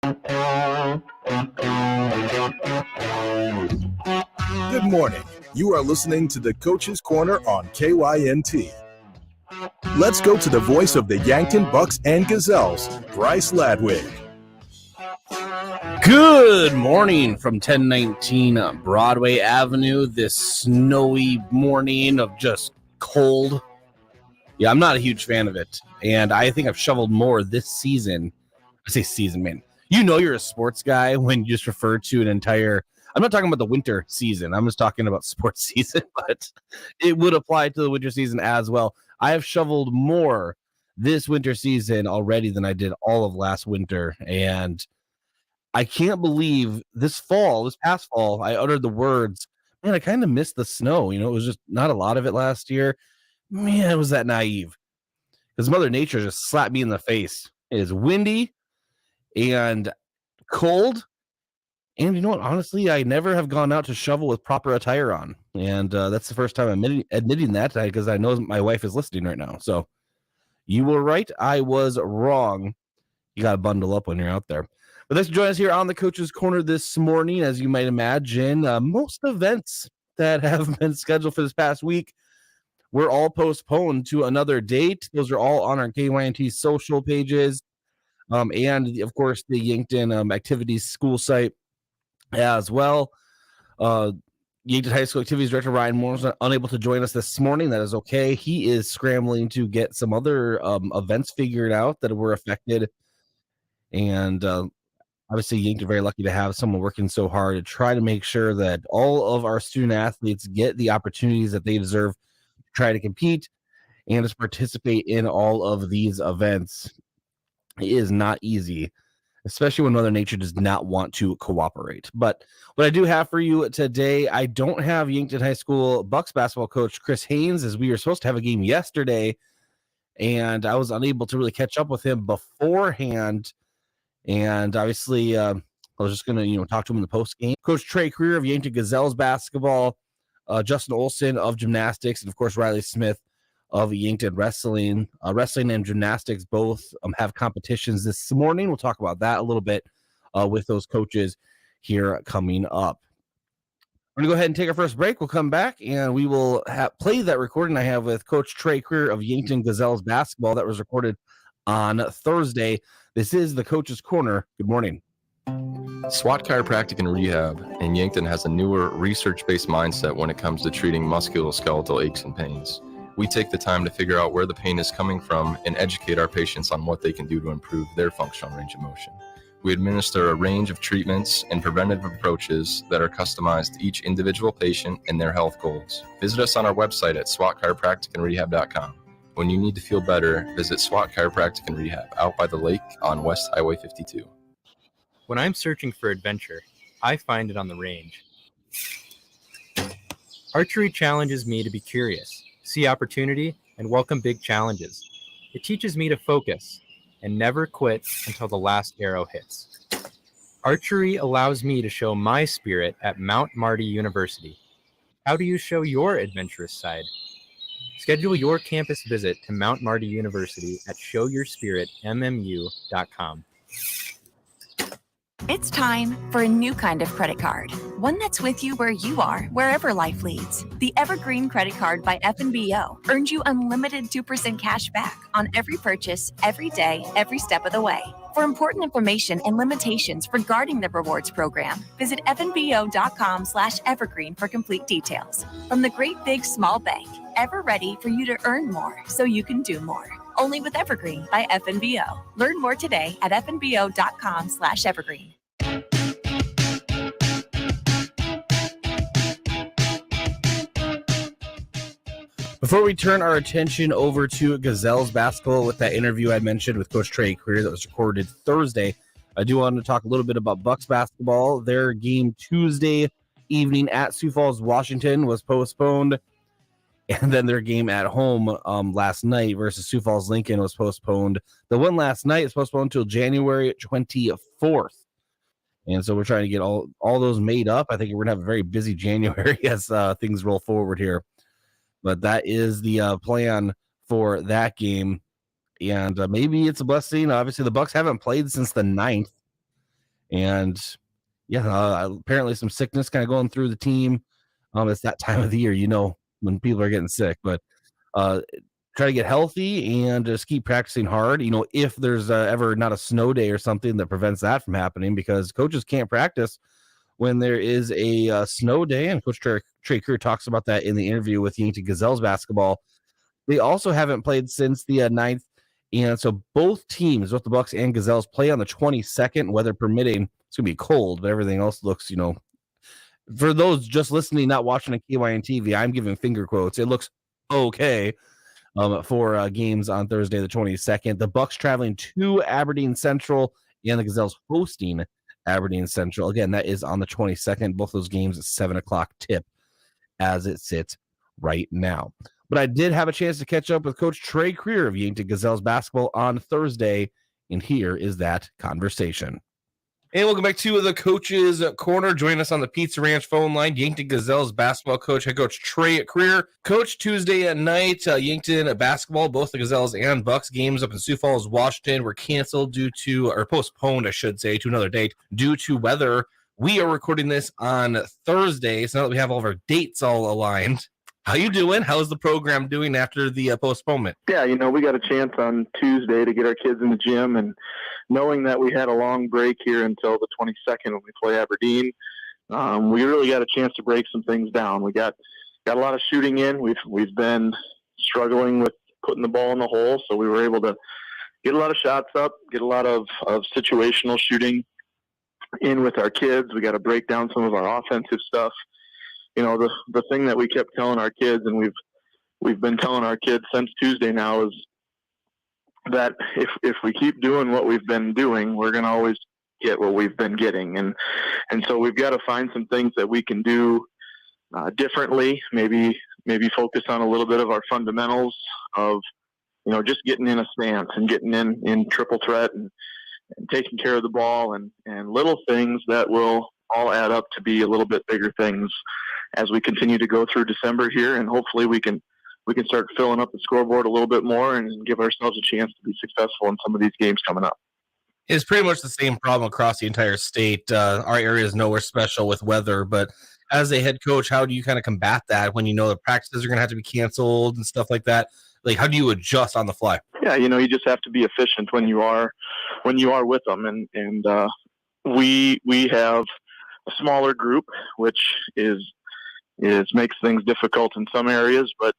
Good morning. You are listening to the Coach's Corner on KYNT. Let's go to the voice of the Yankton Bucks and Gazelles, Bryce Ladwig. Good morning from 1019 Broadway Avenue, this snowy morning of just cold. Yeah, I'm not a huge fan of it, and I think I've shoveled more this season. I say season, man. You know you're a sports guy when you just refer to an entire... I'm not talking about the winter season. I'm just talking about sports season, but it would apply to the winter season as well. I have shoveled more this winter season already than I did all of last winter, and I can't believe this past fall, I uttered the words, man, I kind of missed the snow. You know, it was just not a lot of it last year. Man, was that naive. Because Mother Nature just slapped me in the face. It is windy and cold. And you know what? Honestly, I never have gone out to shovel with proper attire on. And that's the first time I'm admitting that because I know my wife is listening right now. So you were right. I was wrong. You got to bundle up when you're out there. But thanks for joining us here on the Coach's Corner this morning. As you might imagine, most events that have been scheduled for this past week were all postponed to another date. Those are all on our KYNT social pages. And, of course, the Yankton Activities School site as well. Yankton High School Activities Director Ryan Moore was unable to join us this morning. That is okay. He is scrambling to get some other events figured out that were affected. And obviously, Yankton very lucky to have someone working so hard to try to make sure that all of our student athletes get the opportunities that they deserve to try to compete and to participate in all of these events. It is not easy, especially when Mother Nature does not want to cooperate. But what I do have for you today, I don't have Yankton High School Bucks basketball coach Chris Haynes, as we were supposed to have a game yesterday, and I was unable to really catch up with him beforehand. And obviously, I was just going to talk to him in the post game. Coach Trey Creer of Yankton Gazelles basketball, Justin Olson of gymnastics, and of course Riley Smith of Yankton wrestling. Wrestling and gymnastics both have competitions this morning. We'll talk about that a little bit with those coaches here coming up. We're going to go ahead and take our first break. We'll come back and we will play that recording I have with Coach Trey Creer of Yankton Gazelles basketball that was recorded on Thursday. This is the Coach's Corner. Good morning. SWAT Chiropractic and Rehab in Yankton has a newer research-based mindset when it comes to treating musculoskeletal aches and pains. We take the time to figure out where the pain is coming from and educate our patients on what they can do to improve their functional range of motion. We administer a range of treatments and preventative approaches that are customized to each individual patient and their health goals. Visit us on our website at swatchiropracticandrehab.com. When you need to feel better, visit SWAT Chiropractic and Rehab out by the lake on West Highway 52. When I'm searching for adventure, I find it on the range. Archery challenges me to be curious, see opportunity, and welcome big challenges. It teaches me to focus and never quit until the last arrow hits. Archery allows me to show my spirit at Mount Marty University. How do you show your adventurous side? Schedule your campus visit to Mount Marty University at showyourspiritmmu.com. It's time for a new kind of credit card, one that's with you where you are, wherever life leads. The Evergreen Credit Card by FNBO earns you unlimited 2% cash back on every purchase, every day, every step of the way. For important information and limitations regarding the rewards program, visit fnbo.com/evergreen for complete details. From the great big small bank, ever ready for you to earn more so you can do more. Only with Evergreen by FNBO. Learn more today at fnbo.com/evergreen. Before we turn our attention over to Gazelles basketball with that interview I mentioned with Coach Trey Creer that was recorded Thursday, I do want to talk a little bit about Bucks basketball. Their game Tuesday evening at Sioux Falls, Washington was postponed. And then their game at home last night versus Sioux Falls Lincoln was postponed. The one last night is postponed until January 24th. And so we're trying to get all those made up. I think we're going to have a very busy January as things roll forward here. But that is the plan for that game. And maybe it's a blessing. Obviously, the Bucks haven't played since the 9th. And apparently some sickness kind of going through the team. It's that time of the year, when people are getting sick, but try to get healthy and just keep practicing hard. If there's ever not a snow day or something that prevents that from happening, because coaches can't practice when there is a snow day. And Coach Trey Creer talks about that in the interview with Yankton Gazelles basketball. They also haven't played since the 9th. And so both teams, both the Bucks and Gazelles, play on the 22nd, weather permitting. It's going to be cold, but everything else looks, for those just listening, not watching on KYN TV, I'm giving finger quotes. It looks okay for games on Thursday, the 22nd. The Bucks traveling to Aberdeen Central and the Gazelles hosting Aberdeen Central. Again, that is on the 22nd. Both those games at 7 o'clock tip as it sits right now. But I did have a chance to catch up with Coach Trey Creer of Yankton Gazelles basketball on Thursday, and here is that conversation. And welcome back to the Coach's Corner. Join us on the Pizza Ranch phone line, Yankton Gazelles basketball coach, head coach Trey Creer. Coach, Tuesday at night, Yankton basketball, both the Gazelles and Bucks games up in Sioux Falls, Washington, were canceled or postponed, I should say, to another date due to weather. We are recording this on Thursday, so now that we have all of our dates all aligned, how you doing? How's the program doing after the postponement? Yeah, we got a chance on Tuesday to get our kids in the gym, and knowing that we had a long break here until the 22nd when we play Aberdeen, we really got a chance to break some things down. We got a lot of shooting in. We've been struggling with putting the ball in the hole, so we were able to get a lot of shots up, get a lot of situational shooting in with our kids. We got to break down some of our offensive stuff. The thing that we kept telling our kids, and we've been telling our kids since Tuesday now, is that if we keep doing what we've been doing, we're going to always get what we've been getting. And so we've got to find some things that we can do differently, maybe focus on a little bit of our fundamentals of, just getting in a stance and getting in triple threat and taking care of the ball and little things that will all add up to be a little bit bigger things as we continue to go through December here. And hopefully we can start filling up the scoreboard a little bit more and give ourselves a chance to be successful in some of these games coming up. It's pretty much the same problem across the entire state. Our area is nowhere special with weather, but as a head coach, how do you kind of combat that when the practices are going to have to be canceled and stuff like that? Like, how do you adjust on the fly? Yeah, you just have to be efficient when you are with them. And we have a smaller group, which makes things difficult in some areas, but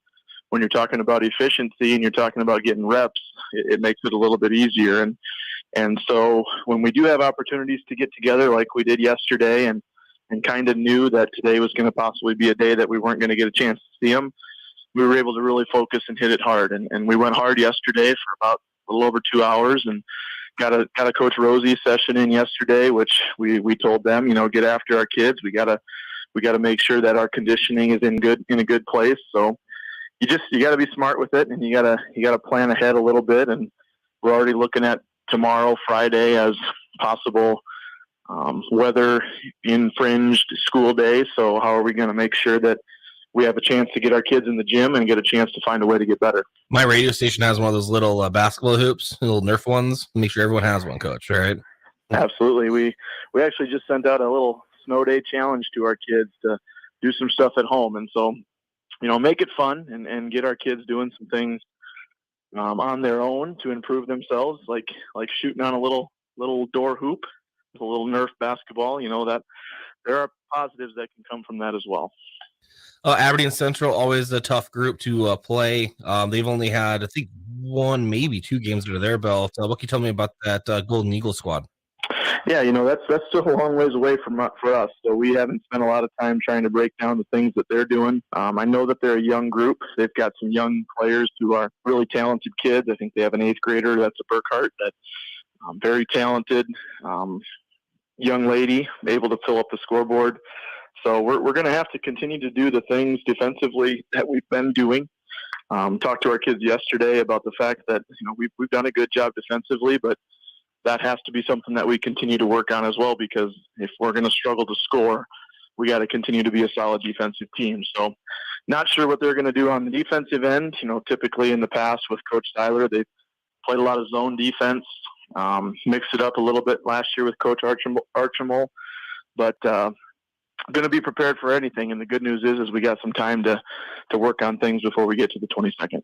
when you're talking about efficiency and you're talking about getting reps, it makes it a little bit easier. And so when we do have opportunities to get together like we did yesterday and kind of knew that today was going to possibly be a day that we weren't going to get a chance to see them, we were able to really focus and hit it hard. And we went hard yesterday for about a little over 2 hours and got a Coach Rosie session in yesterday, which we told them, get after our kids. We got to make sure that our conditioning is in a good place. So you got to be smart with it, and you got to plan ahead a little bit. And we're already looking at tomorrow, Friday, as possible weather infringed school day. So how are we going to make sure that we have a chance to get our kids in the gym and get a chance to find a way to get better? My radio station has one of those little basketball hoops, little Nerf ones. Make sure everyone has one, Coach. All right. Absolutely. We actually just sent out a little snow day challenge to our kids to do some stuff at home. And so, make it fun and get our kids doing some things on their own to improve themselves, like shooting on a little door hoop, a little Nerf basketball, that there are positives that can come from that as well. Aberdeen Central, always a tough group to play. They've only had, I think, 1, maybe 2 games under their belt. What can you tell me about that Golden Eagle squad? Yeah, that's still a long ways away for us. So we haven't spent a lot of time trying to break down the things that they're doing. I know that they're a young group. They've got some young players who are really talented kids. I think they have an 8th grader that's a Burkhart that's very talented young lady, able to fill up the scoreboard. So we're going to have to continue to do the things defensively that we've been doing. Talked to our kids yesterday about the fact that we've done a good job defensively, but that has to be something that we continue to work on as well, because if we're going to struggle to score, we got to continue to be a solid defensive team. So not sure what they're going to do on the defensive end. Typically in the past with Coach Tyler, they've played a lot of zone defense Mixed it up a little bit last year with Coach Archimol, but going to be prepared for anything. And the good news is we got some time to work on things before we get to the 22nd.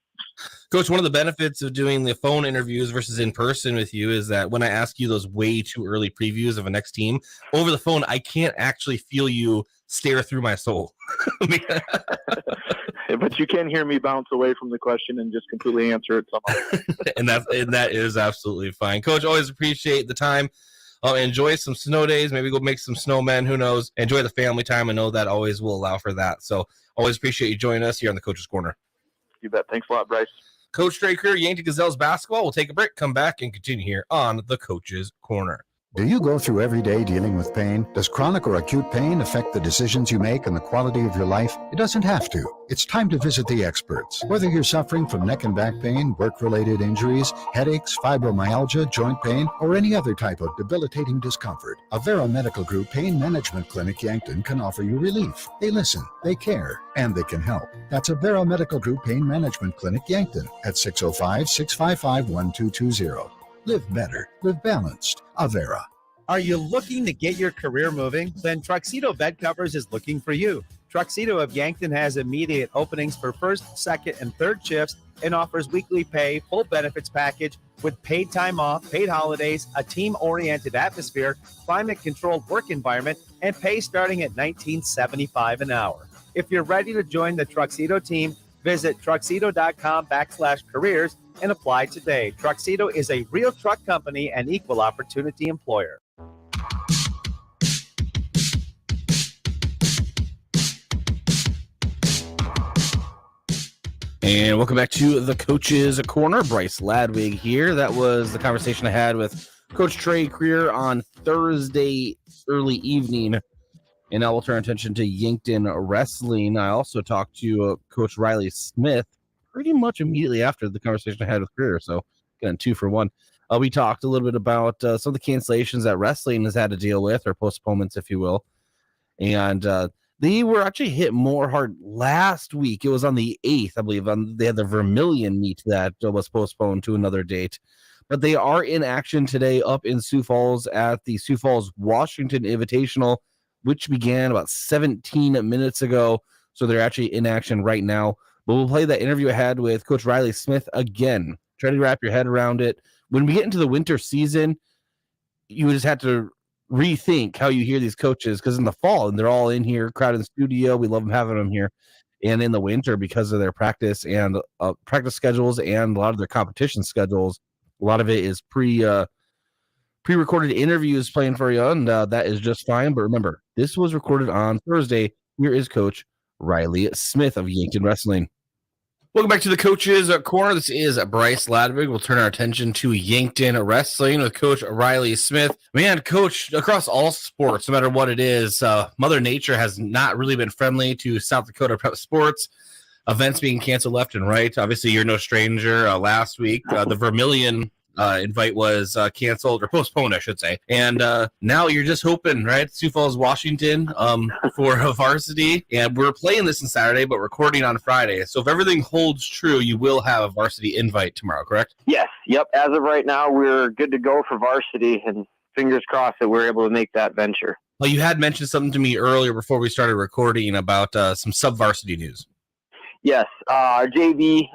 Coach, one of the benefits of doing the phone interviews versus in person with you is that when I ask you those way too early previews of a next team over the phone, I can't actually feel you stare through my soul. But you can hear me bounce away from the question and just completely answer it somehow. and that is absolutely fine. Coach, always appreciate the time. Enjoy some snow days. Maybe go make some snowmen. Who knows? Enjoy the family time. I know that always will allow for that. So always appreciate you joining us here on the Coach's Corner. You bet. Thanks a lot, Bryce. Coach Trey Creer, Yankton Gazelles basketball. We'll take a break, come back, and continue here on the Coach's Corner. Do you go through every day dealing with pain? Does chronic or acute pain affect the decisions you make and the quality of your life? It doesn't have to. It's time to visit the experts. Whether you're suffering from neck and back pain, work-related injuries, headaches, fibromyalgia, joint pain, or any other type of debilitating discomfort, Avera Medical Group Pain Management Clinic Yankton can offer you relief. They listen, they care, and they can help. That's Avera Medical Group Pain Management Clinic Yankton at 605-655-1220. Live better, live balanced. Avera. Are you looking to get your career moving? Then Truxedo Bed Covers is looking for you. Truxedo of Yankton has immediate openings for first, second, and third shifts and offers weekly pay, full benefits package with paid time off, paid holidays, a team-oriented atmosphere, climate-controlled work environment, and pay starting at $19.75 an hour. If you're ready to join the Truxedo team, visit truxedo.com/careers and apply today. Truxedo is a real truck company and equal opportunity employer. And welcome back to the Coach's Corner. Bryce Ladwig here. That was the conversation I had with Coach Trey Creer on Thursday early evening. And now we'll turn our attention to Yankton wrestling. I also talked to Coach Riley Smith pretty much immediately after the conversation I had with Creer. So, again, 2 for 1. We talked a little bit about some of the cancellations that wrestling has had to deal with, or postponements, if you will. And they were actually hit more hard last week. It was on the 8th, I believe. They had the Vermilion meet that was postponed to another date. But they are in action today up in Sioux Falls at the Sioux Falls Washington Invitational, which began about 17 minutes ago. So they're actually in action right now. But we'll play that interview I had with Coach Riley Smith again. Try to wrap your head around it. When we get into the winter season, you just have to rethink how you hear these coaches, because in the fall, and they're all in here, crowded in the studio. We love having them here. And in the winter, because of their practice and practice schedules and a lot of their competition schedules, a lot of it is pre-recorded interviews playing for you, and that is just fine. But remember, this was recorded on Thursday. Here is Coach Riley Smith of Yankton Wrestling. Welcome back to the Coach's Corner. This is Bryce Ladwig. We'll turn our attention to Yankton Wrestling with Coach Riley Smith. Man, Coach, across all sports, no matter what it is, Mother Nature has not really been friendly to South Dakota prep sports. Events being canceled left and right. Obviously, you're no stranger. Last week, the Vermilion invite was canceled, or postponed, I should say. And now you're just hoping, right? Sioux Falls, Washington, for a varsity. And we're playing this on Saturday, but recording on Friday. So if everything holds true, you will have a varsity invite tomorrow, correct? Yes. Yep. As of right now, we're good to go for varsity, and fingers crossed that we're able to make that venture. Well, you had mentioned something to me earlier before we started recording about some sub-varsity news. Yes. Our JV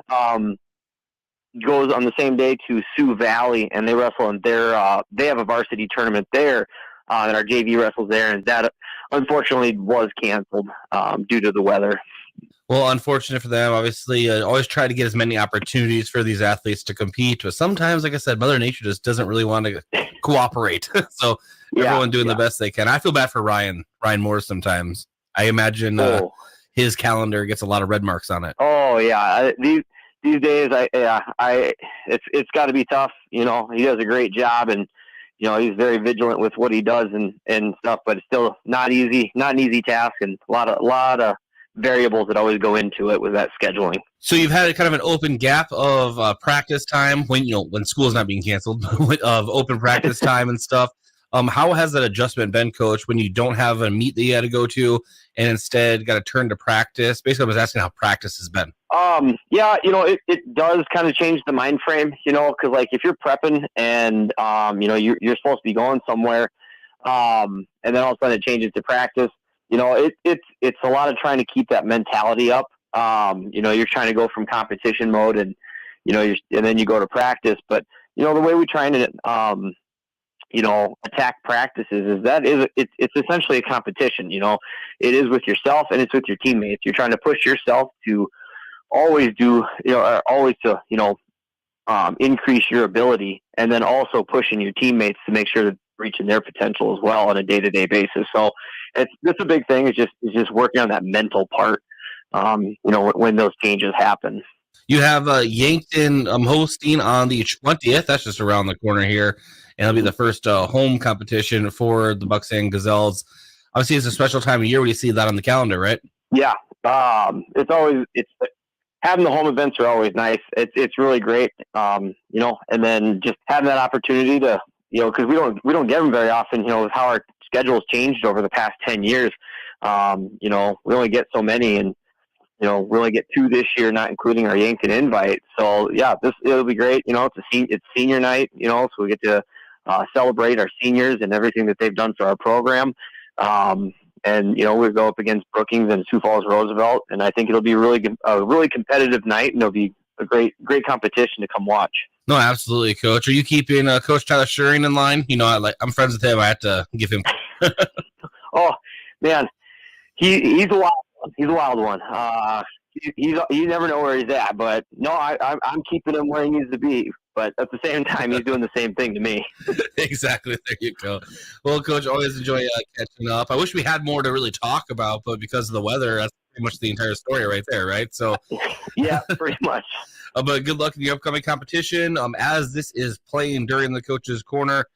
goes on the same day to Sioux Valley, and they wrestle in their they have a varsity tournament there, and our JV wrestles there, and that unfortunately was canceled due to the weather. Well, unfortunate for them. Obviously, always try to get as many opportunities for these athletes to compete, but sometimes, like I said, Mother Nature just doesn't really want to cooperate. So everyone doing the best they can. I feel bad for Ryan Moore sometimes. I imagine his calendar gets a lot of red marks on it. Oh yeah, these days, it's got to be tough. You know, he does a great job, and you know he's very vigilant with what he does and stuff. But it's still not easy, not an easy task, and a lot of variables that always go into it with that scheduling. So you've had kind of an open gap of practice time when school is not being canceled, of open practice time and stuff. How has that adjustment been, Coach, when you don't have a meet that you got to go to and instead got to turn to practice? Basically, I was asking how practice has been. Yeah, it does kind of change the mind frame, because like if you're prepping and, you're supposed to be going somewhere, and then all of a sudden it changes to practice, it's a lot of trying to keep that mentality up. You're trying to go from competition mode and, and then you go to practice. But, the way we try to, attack practices it's essentially a competition. It is with yourself and it's with your teammates. You're trying to push yourself to always do, always to, increase your ability, and then also pushing your teammates to make sure that they're reaching their potential as well on a day-to-day basis. So that's a big thing. It's just working on that mental part, when those changes happen. You have Yankton hosting on the 20th. That's just around the corner here. And it'll be the first home competition for the Bucks and Gazelles. Obviously, it's a special time of year when you see that on the calendar, right? Yeah. It's having the home events are always nice. It's really great. And then just having that opportunity to, because we don't get them very often, with how our schedule's changed over the past 10 years. We only get so many, and we only get 2 this year, not including our Yankton invite. So yeah, it'll be great. It's senior night, so we get to celebrate our seniors and everything that they've done for our program. And we go up against Brookings and Sioux Falls Roosevelt, and I think it'll be a really competitive night, and it'll be a great competition to come watch. No, absolutely, Coach. Are you keeping Coach Tyler Schuring in line? I'm friends with him. I have to give him. Oh man, he's a wild one. He's a wild one. You never know where he's at, but no, I'm keeping him where he needs to be. But at the same time, he's doing the same thing to me. Exactly. There you go. Well, Coach, always enjoy catching up. I wish we had more to really talk about, but because of the weather, that's pretty much the entire story right there, right? So, yeah, pretty much. But good luck in the upcoming competition. As this is playing during the Coach's Corner,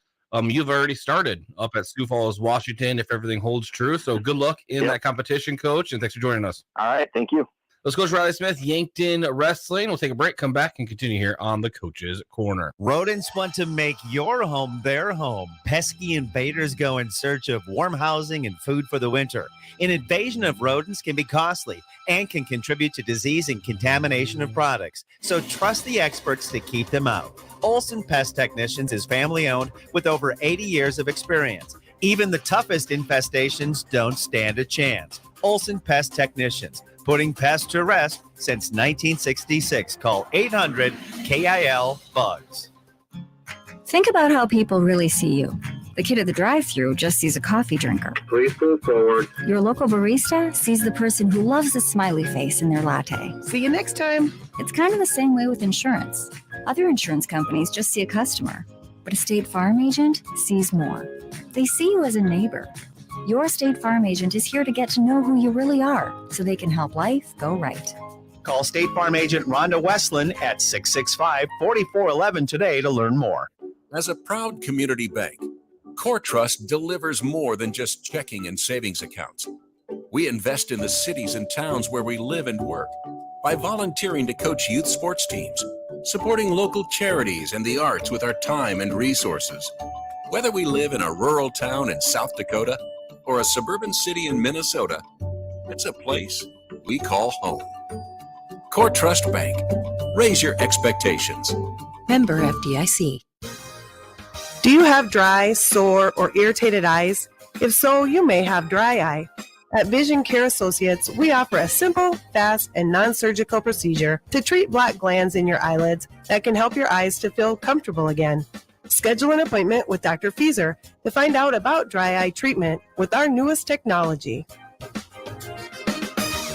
you've already started up at Sioux Falls, Washington, if everything holds true. So good luck in that competition, Coach, and thanks for joining us. All right. Thank you. Let's go to Riley Smith, Yankton Wrestling. We'll take a break, come back, and continue here on the Coach's Corner. Rodents want to make your home their home. Pesky invaders go in search of warm housing and food for the winter. An invasion of rodents can be costly and can contribute to disease and contamination of products. So trust the experts to keep them out. Olson Pest Technicians is family-owned with over 80 years of experience. Even the toughest infestations don't stand a chance. Olson Pest Technicians, putting pests to rest since 1966. Call 800-KIL-BUGS. Think about how people really see you. The kid at the drive-thru just sees a coffee drinker. Please move forward. Your local barista sees the person who loves a smiley face in their latte. See you next time. It's kind of the same way with insurance. Other insurance companies just see a customer, but a State Farm agent sees more. They see you as a neighbor. Your State Farm agent is here to get to know who you really are, so they can help life go right. Call State Farm agent Rhonda Westland at 665-4411 today to learn more. As a proud community bank, Core Trust delivers more than just checking and savings accounts. We invest in the cities and towns where we live and work by volunteering to coach youth sports teams, supporting local charities and the arts with our time and resources. Whether we live in a rural town in South Dakota or a suburban city in Minnesota, it's a place we call home. Core Trust Bank. Raise your expectations. Member FDIC. Do you have dry, sore, or irritated eyes? If so, you may have dry eye. At Vision Care Associates, we offer a simple, fast, and non-surgical procedure to treat black glands in your eyelids that can help your eyes to feel comfortable again. Schedule an appointment with Dr. Fieser to find out about dry eye treatment with our newest technology.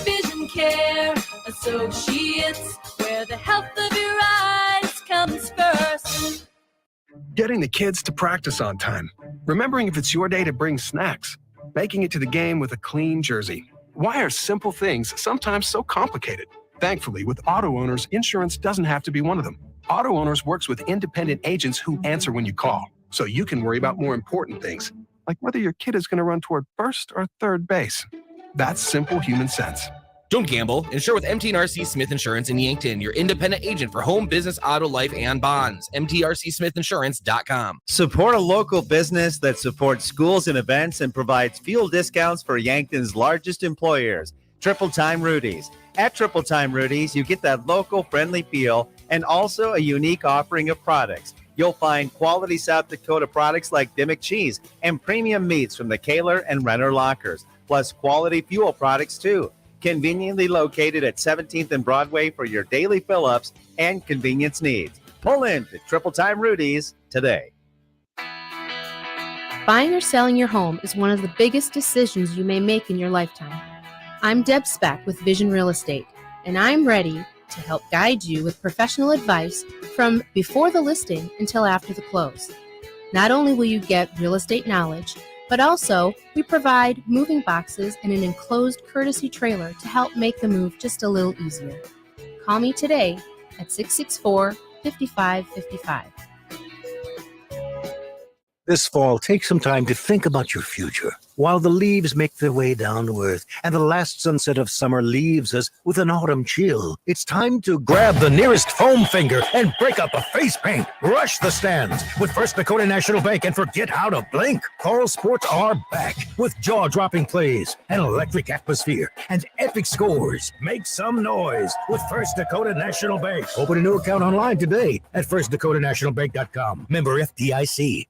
Vision Care Associates, where the health of your eyes comes first. Getting the kids to practice on time. Remembering if it's your day to bring snacks. Making it to the game with a clean jersey. Why are simple things sometimes so complicated? Thankfully, with auto owners, insurance doesn't have to be one of them. Auto Owners works with independent agents who answer when you call, so you can worry about more important things, like whether your kid is going to run toward first or third base. That's simple human sense. Don't gamble. Insure with MTRC Smith Insurance in Yankton, your independent agent for home, business, auto, life, and bonds. MTRCSmithInsurance.com. Support a local business that supports schools and events and provides fuel discounts for Yankton's largest employers, Triple Time Rudy's. At Triple Time Rudy's, you get that local friendly feel and also a unique offering of products. You'll find quality South Dakota products like Dimmick cheese and premium meats from the Kaler and Renner lockers, plus quality fuel products too. Conveniently located at 17th and Broadway for your daily fill-ups and convenience needs. Pull in to Triple Time Rudy's today. Buying or selling your home is one of the biggest decisions you may make in your lifetime. I'm Deb Speck with Vision Real Estate, and I'm ready to help guide you with professional advice from before the listing until after the close. Not only will you get real estate knowledge, but also we provide moving boxes and an enclosed courtesy trailer to help make the move just a little easier. Call me today at 664-5555. This fall, take some time to think about your future while the leaves make their way down to earth and the last sunset of summer leaves us with an autumn chill. It's time to grab the nearest foam finger and break out the face paint. Rush the stands with First Dakota National Bank and forget how to blink. Coral Sports are back with jaw-dropping plays, an electric atmosphere, and epic scores. Make some noise with First Dakota National Bank. Open a new account online today at firstdakotanationalbank.com. Member FDIC.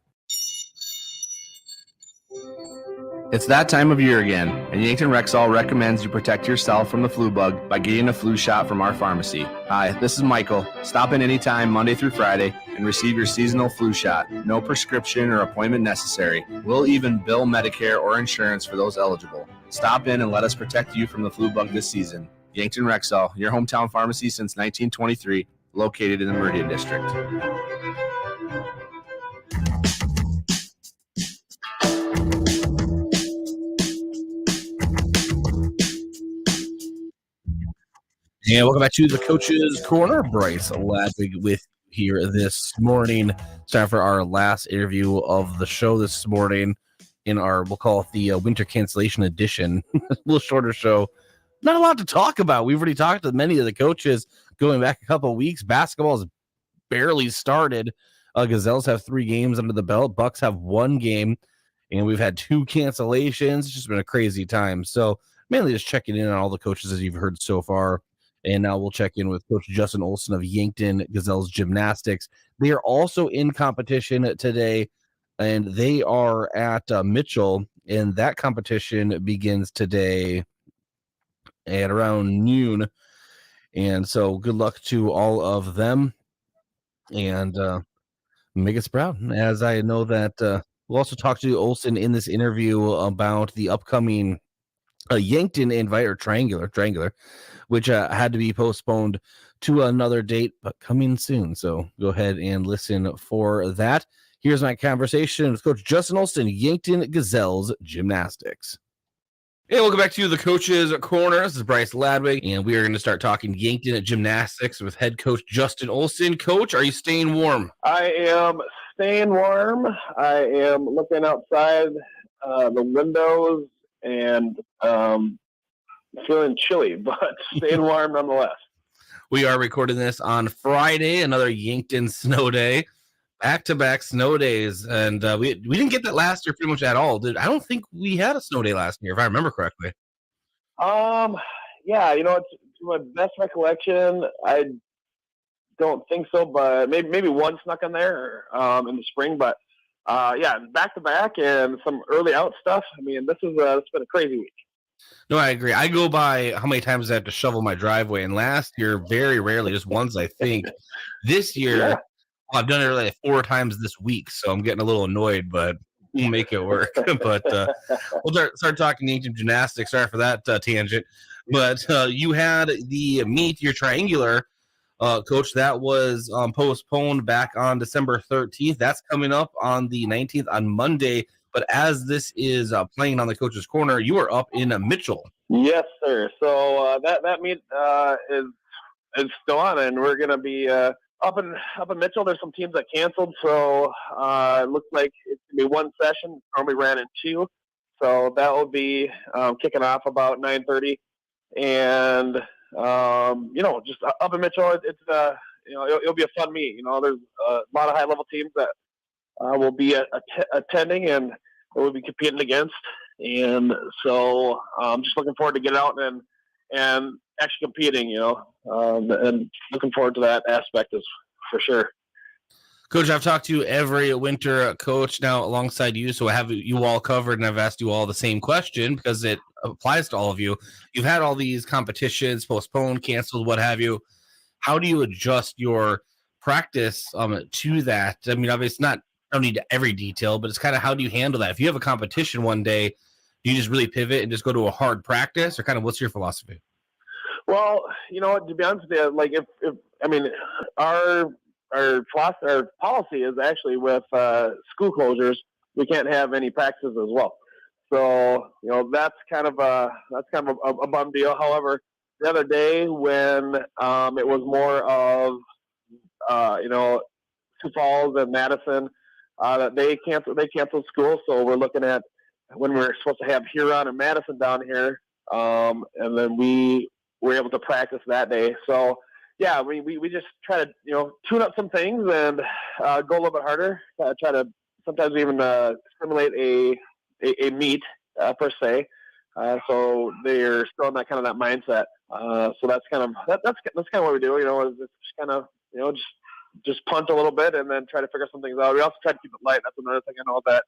It's that time of year again, and Yankton Rexall recommends you protect yourself from the flu bug by getting a flu shot from our pharmacy. Hi, this is Michael. Stop in anytime Monday through Friday and receive your seasonal flu shot. No prescription or appointment necessary. We'll even bill Medicare or insurance for those eligible. Stop in and let us protect you from the flu bug this season. Yankton Rexall, your hometown pharmacy since 1923, located in the Meridian District. And welcome back to the Coach's Corner. Bryce Ladwig with here this morning. It's time for our last interview of the show this morning in our, we'll call it the winter cancellation edition. A little shorter show. Not a lot to talk about. We've already talked to many of the coaches going back a couple of weeks. Basketball has barely started. Gazelles have 3 games under the belt. Bucks have 1 game. And we've had 2 cancellations. It's just been a crazy time. So mainly just checking in on all the coaches as you've heard so far. And now we'll check in with Coach Justin Olson of Yankton Gazelles Gymnastics. They are also in competition today, and they are at Mitchell, and that competition begins today at around noon. And so good luck to all of them, and make us proud. As I know that we'll also talk to Olson in this interview about the upcoming Yankton invite, or triangular, which had to be postponed to another date, but coming soon. So go ahead and listen for that. Here's my conversation with Coach Justin Olson, Yankton Gazelles Gymnastics. Hey, welcome back to the Coach's Corner. This is Bryce Ladwig, and we are going to start talking Yankton Gymnastics with head coach Justin Olson. Coach, are you staying warm? I am staying warm. I am looking outside the windows and feeling chilly, but staying warm nonetheless. We are recording this on Friday, another Yankton snow day, back-to-back snow days, and we didn't get that last year pretty much at all. I don't think we had a snow day last year, if I remember correctly. Yeah, to my best recollection, I don't think so, but maybe one snuck in there in the spring, but yeah, back-to-back and some early out stuff. I mean, it's been a crazy week. No, I agree. I go by how many times I have to shovel my driveway, and last year, very rarely, just once, I think. This year, Yeah. I've done it like 4 times this week, so I'm getting a little annoyed, but we'll make it work. But we'll start talking Yankton Gymnastics. Sorry for that tangent. But you had the meet, your triangular, Coach, that was postponed back on December 13th. That's coming up on the 19th on Monday. But as this is playing on the Coach's Corner, you are up in Mitchell. Yes, sir. So that meet is still on, and we're going to be up in Mitchell. There's some teams that canceled, so it looks like it's going to be 1 session. Normally ran in 2, so that will be kicking off about 9:30. and just up in Mitchell, it'll be a fun meet. There's a lot of high level teams that will be attending and we'll be competing against, and so I'm just looking forward to getting out and actually competing. And looking forward to that aspect for sure. Coach, I've talked to every winter coach now alongside you, so I have you all covered, and I've asked you all the same question because it applies to all of you. You've had all these competitions postponed, canceled, what have you. How do you adjust your practice to that? I mean, obviously, I don't need every detail, but it's kind of how do you handle that? If you have a competition one day, do you just really pivot and just go to a hard practice, or kind of what's your philosophy? Well, to be honest with you, like our policy is actually with school closures, we can't have any practices as well. So that's kind of a bum deal. However, the other day when it was more of Sioux Falls and Madison, that they canceled school. So we're looking at when we're supposed to have Huron and Madison down here, and then we were able to practice that day. So yeah, we just try to tune up some things and go a little bit harder. Try to sometimes even simulate a meet per se. So they're still in that kind of that mindset. So that's kind of what we do. Is it's just kind of just punt a little bit and then try to figure some things out. We also try to keep it light. That's another thing I know that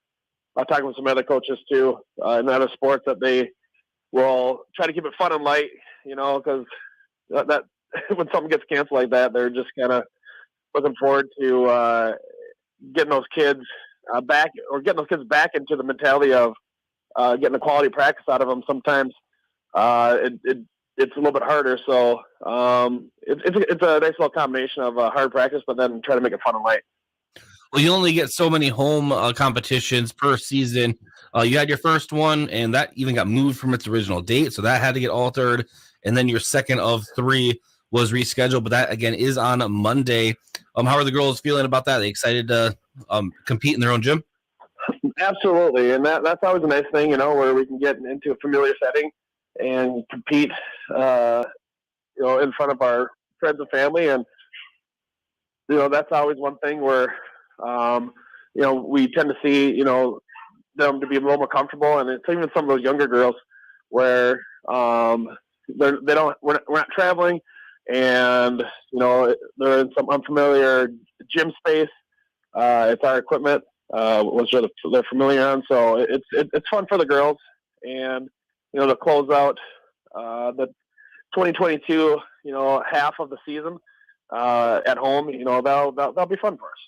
I'm talking with some other coaches too in other sports, that they will try to keep it fun and light. Because that when something gets canceled like that, they're just kind of looking forward to getting those kids back into the mentality of getting the quality practice out of them. Sometimes it's a little bit harder. So it's a nice little combination of hard practice, but then try to make it fun and light. Well, you only get so many home competitions per season. You had your first one, and that even got moved from its original date, so that had to get altered. And then your second of 3 was rescheduled, but that again is on a Monday. How are the girls feeling about that? Are they excited to compete in their own gym? Absolutely, and that's always a nice thing, where we can get into a familiar setting and compete, in front of our friends and family, and that's always one thing where we tend to see them to be a little more comfortable, and it's even some of those younger girls where we're not traveling, and they're in some unfamiliar gym space. It's our equipment, which they're familiar on, so it's fun for the girls, and to close out the 2022 half of the season at home, that'll be fun for us.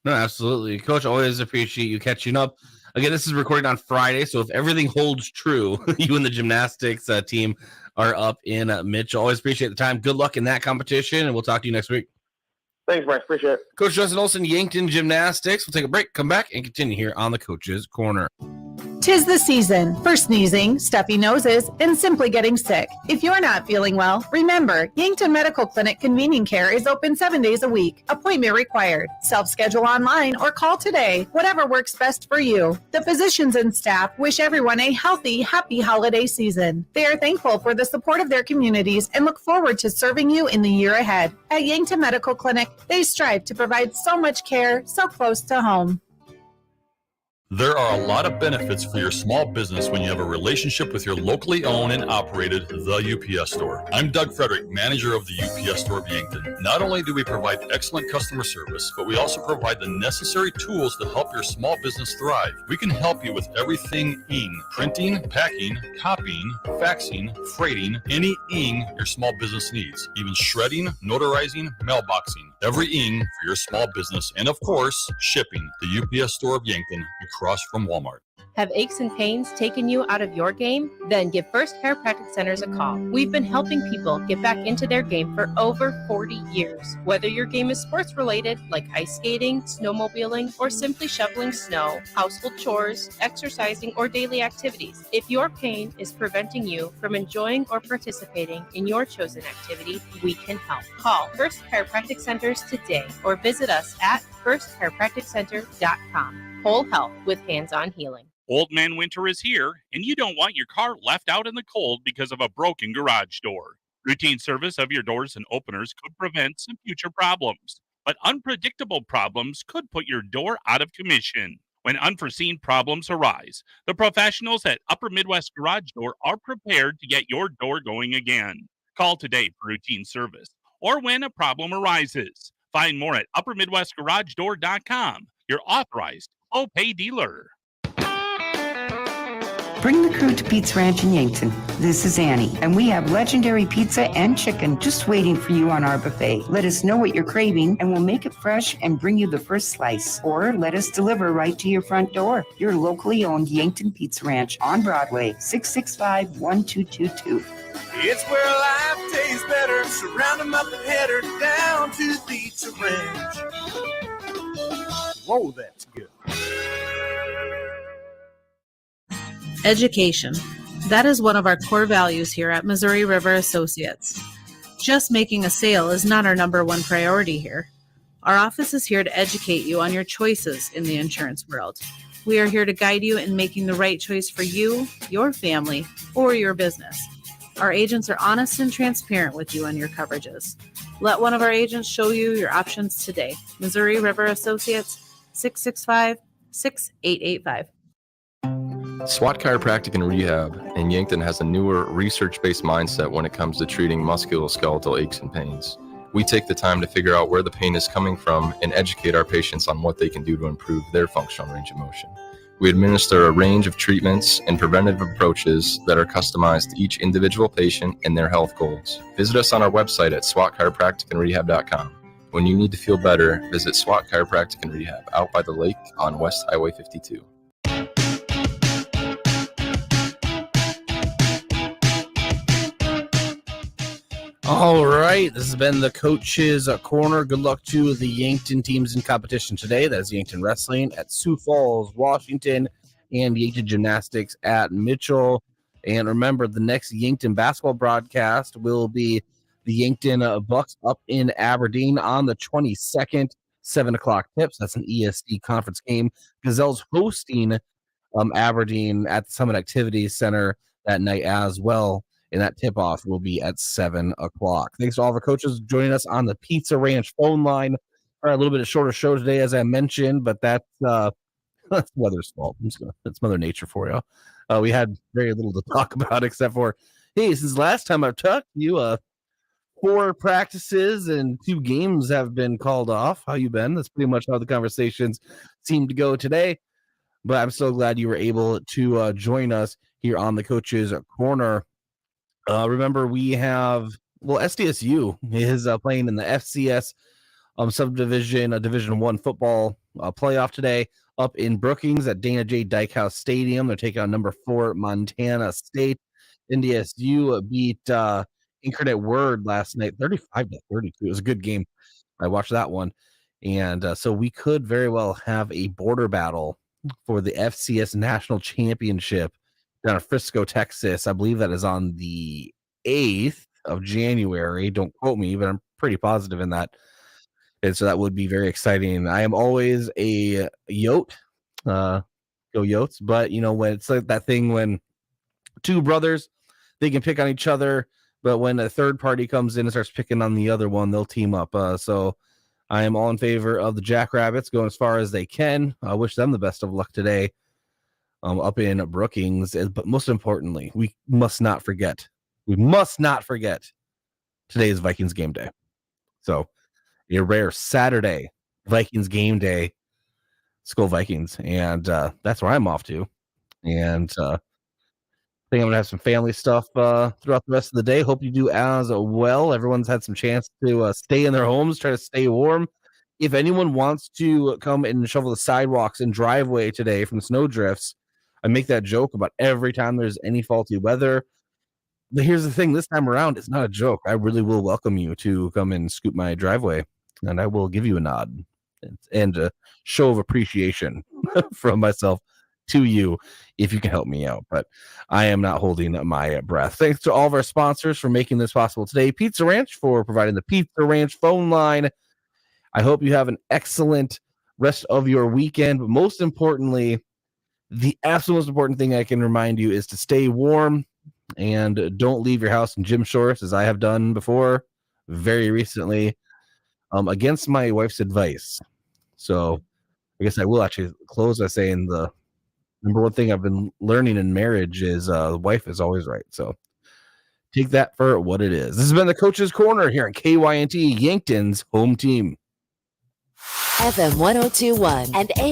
No, absolutely, Coach. Always appreciate you catching up. Again, this is recorded on Friday, so if everything holds true, you and the gymnastics team are up in Mitchell. Always appreciate the time. Good luck in that competition, and we'll talk to you next week. Thanks, Bryce. Appreciate it. Coach Justin Olson, Yankton Gymnastics. We'll take a break, come back, and continue here on the Coach's Corner. 'Tis the season for sneezing, stuffy noses, and simply getting sick. If you're not feeling well, remember, Yankton Medical Clinic Convenient Care is open 7 days a week. Appointment required. Self-schedule online or call today. Whatever works best for you. The physicians and staff wish everyone a healthy, happy holiday season. They are thankful for the support of their communities and look forward to serving you in the year ahead. At Yankton Medical Clinic, they strive to provide so much care so close to home. There are a lot of benefits for your small business when you have a relationship with your locally owned and operated The UPS Store. I'm Doug Frederick, manager of the UPS Store of Yankton. Not only do we provide excellent customer service, but we also provide the necessary tools to help your small business thrive. We can help you with everything ing, printing, packing, copying, faxing, freighting, any ing your small business needs, even shredding, notarizing, mailboxing. Every ing for your small business, and of course, shipping. The UPS Store of Yankton, across from Walmart. Have aches and pains taken you out of your game? Then give First Chiropractic Centers a call. We've been helping people get back into their game for over 40 years. Whether your game is sports related, like ice skating, snowmobiling, or simply shoveling snow, household chores, exercising, or daily activities, if your pain is preventing you from enjoying or participating in your chosen activity, we can help. Call First Chiropractic Centers today or visit us at firstchiropracticcenter.com. Whole health with hands-on healing. Old Man Winter is here, and you don't want your car left out in the cold because of a broken garage door. Routine service of your doors and openers could prevent some future problems, but unpredictable problems could put your door out of commission. When unforeseen problems arise, the professionals at Upper Midwest Garage Door are prepared to get your door going again. Call today for routine service or when a problem arises. Find more at uppermidwestgaragedoor.com, your authorized low-pay dealer. Bring the crew to Pete's Ranch in Yankton. This is Annie, and we have legendary pizza and chicken just waiting for you on our buffet. Let us know what you're craving, and we'll make it fresh and bring you the first slice. Or let us deliver right to your front door. Your locally owned Yankton Pizza Ranch on Broadway, 665-1222. It's where life tastes better. Surround them up and head her down to the Pizza Ranch. Whoa, that's good. Education. That is one of our core values here at Missouri River Associates. Just making a sale is not our number one priority here. Our office is here to educate you on your choices in the insurance world. We are here to guide you in making the right choice for you, your family, or your business. Our agents are honest and transparent with you on your coverages. Let one of our agents show you your options today. Missouri River Associates, 665-6885. SWAT Chiropractic and Rehab in Yankton has a newer research-based mindset when it comes to treating musculoskeletal aches and pains. We take the time to figure out where the pain is coming from and educate our patients on what they can do to improve their functional range of motion. We administer a range of treatments and preventative approaches that are customized to each individual patient and their health goals. Visit us on our website at swatchiropracticandrehab.com. When you need to feel better, visit SWAT Chiropractic and Rehab out by the lake on West Highway 52. All right, this has been the Coach's Corner. Good luck to the Yankton teams in competition today. That's Yankton Wrestling at Sioux Falls, Washington, and Yankton Gymnastics at Mitchell. And remember, the next Yankton basketball broadcast will be the Yankton Bucks up in Aberdeen on the 22nd, 7 o'clock tips. That's an ESC conference game. Gazelles hosting Aberdeen at the Summit Activities Center that night as well. And that tip-off will be at 7 o'clock. Thanks to all of our coaches joining us on the Pizza Ranch phone line. All right, a little bit of shorter show today, as I mentioned, but that's weather's fault. It's Mother Nature for you. We had very little to talk about except for, hey, since last time I've talked to you, 4 practices and 2 games have been called off. How you been? That's pretty much how the conversations seem to go today. But I'm so glad you were able to join us here on the Coach's Corner. Remember, we have, SDSU is playing in the FCS subdivision, Division I football playoff today up in Brookings at Dana J. Dykehouse Stadium. They're taking on number 4 Montana State. NDSU beat Incarnate Word last night, 35-32. It was a good game. I watched that one. And so we could very well have a border battle for the FCS National Championship down in Frisco, Texas. I believe that is on the 8th of January. Don't quote me, but I'm pretty positive in that. And so that would be very exciting. I am always a Yote. Go Yotes. But, when it's like that thing when 2 brothers, they can pick on each other. But when a third party comes in and starts picking on the other one, they'll team up. So I am all in favor of the Jackrabbits going as far as they can. I wish them the best of luck today. Up in Brookings, but most importantly, we must not forget. Today is Vikings game day. So a rare Saturday Vikings game day. Skull Vikings, and that's where I'm off to. And I think I'm gonna have some family stuff throughout the rest of the day. Hope you do as well. Everyone's had some chance to stay in their homes, try to stay warm. If anyone wants to come and shovel the sidewalks and driveway today from snow drifts, I make that joke about every time there's any faulty weather. But here's the thing, this time around, it's not a joke. I really will welcome you to come and scoop my driveway, and I will give you a nod and a show of appreciation from myself to you if you can help me out. But I am not holding my breath. Thanks to all of our sponsors for making this possible today. Pizza Ranch for providing the Pizza Ranch phone line. I hope you have an excellent rest of your weekend, but most importantly, The absolute most important thing I can remind you is to stay warm and don't leave your house in gym shorts, as I have done before very recently, against my wife's advice. So I guess I will actually close by saying the number one thing I've been learning in marriage is the wife is always right. So take that for what it is. This has been the Coach's Corner here on KYNT, Yankton's home team. FM 1021 and AM